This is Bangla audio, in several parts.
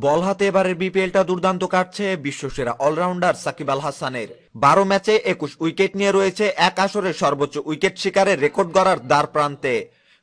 বল হাতে এবারের বিপিএলটা দুর্দান্ত কাটছে বিশ্বসেরা অলরাউন্ডার সাকিব আল হাসানের। 12 ম্যাচে 21 উইকেট নিয়ে রয়েছে এক আসরে সর্বোচ্চ উইকেট শিকারের রেকর্ড গড়ার দ্বার প্রান্তে।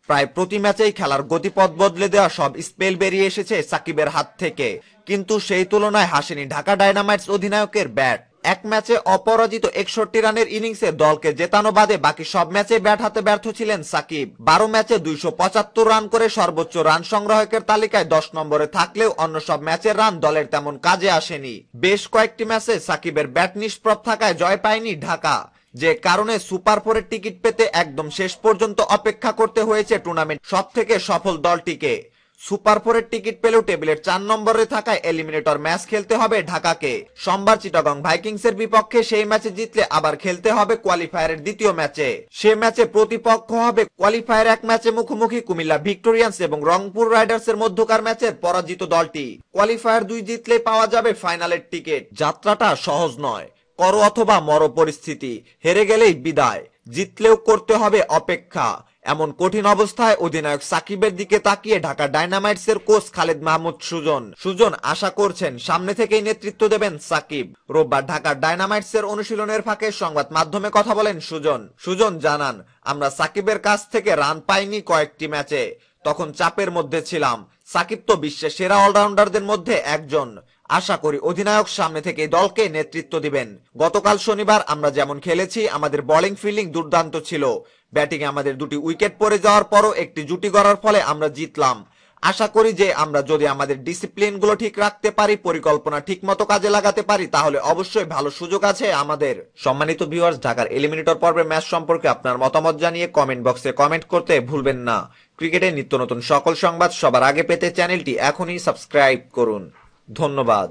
প্রায় প্রতি ম্যাচেই খেলার গতিপথ বদলে দেওয়া সব স্পেল বেরিয়ে এসেছে সাকিবের হাত থেকে, কিন্তু সেই তুলনায় হাসেনি ঢাকা ডায়নামাইটস অধিনায়কের ব্যাট। এক ম্যাচে অপরাজিত 61 রানের ইনিংসে দলকে জেতানো বাদে বাকি সব ম্যাচে ব্যাট হাতে ব্যর্থ ছিলেন সাকিব। 12 ম্যাচে 275 রান করে সর্বোচ্চ রান সংগ্রাহকের তালিকায় 10 নম্বরে থাকলেও অন্য সব ম্যাচের রান দলের তেমন কাজে আসেনি। বেশ কয়েকটি ম্যাচে সাকিবের ব্যাট নিষ্প্রভ থাকায় জয় পায়নি ঢাকা, যে কারণে সুপার ফোরের টিকিট পেতে একদম শেষ পর্যন্ত অপেক্ষা করতে হয়েছে টুর্নামেন্ট সবথেকে সফল দলটিকে। সুপার ফোরের টিকিট পেলেও টেবিলের 4 নম্বরে থাকায় এলিমিনেটর ম্যাচ খেলতে হবে ঢাকাকে। সোমবার চিটাগং ভাইকিংসের বিপক্ষে সেই ম্যাচে জিতলে আবার খেলতে হবে কোয়ালিফায়ারের দ্বিতীয় ম্যাচে। সে ম্যাচে প্রতিপক্ষ হবে কোয়ালিফায়ার এক ম্যাচে মুখোমুখি কুমিল্লা ভিক্টোরিয়ান্স এবং রংপুর রাইডার্সের মধ্যকার ম্যাচের পরাজিত দলটি। কোয়ালিফায়ার 2 জিতলে পাওয়া যাবে ফাইনালের টিকিট। যাত্রাটা সহজ নয়, করো অথবা মরো পরিস্থিতি, হেরে গেলেই বিদায়, জিতলেও করতে হবে অপেক্ষা। এমন কঠিন অবস্থায় অধিনায়ক সাকিবের দিকে তাকিয়ে ঢাকা ডায়নামাইটসের কোচ খালেদ মাহমুদ সুজন আশা করছেন সামনে থেকেই নেতৃত্ব দেবেন সাকিব। রোববার ঢাকা ডায়নামাইটসের অনুশীলনের ফাঁকে সংবাদ মাধ্যমে কথা বলেন সুজন জানান, আমরা সাকিবের কাছ থেকে রান পাইনি কয়েকটি ম্যাচে, তখন চাপের মধ্যে ছিলাম। সাকিব তো বিশ্বের সেরা অলরাউন্ডারদের মধ্যে একজন। আশা করি অধিনায়ক সামনে থেকে দলকে নেতৃত্ব দিবেন। গতকাল শনিবার আমরা যেমন খেলেছি, আমাদের বোলিং ফিল্ডিং দুর্দান্ত ছিল। ব্যাটিং এ আমাদের 2টি উইকেট পড়ে যাওয়ার পরও একটি জুটি গড়ার ফলে আমরা জিতলাম। আশা করি যে আমরা যদি আমাদের ডিসিপ্লিন গুলো ঠিক রাখতে পারি, পরিকল্পনা ঠিক মতো কাজে লাগাতে পারি, তাহলে অবশ্যই ভালো সুযোগ আছে আমাদের। সম্মানিত ভিউয়ার্স, ঢাকার এলিমিনেটর পর্বের ম্যাচ সম্পর্কে আপনার মতামত জানিয়ে কমেন্ট বক্সে কমেন্ট করতে ভুলবেন না। ক্রিকেটের নিত্য নতুন সকল সংবাদ সবার আগে পেতে চ্যানেলটি এখনই সাবস্ক্রাইব করুন। ধন্যবাদ।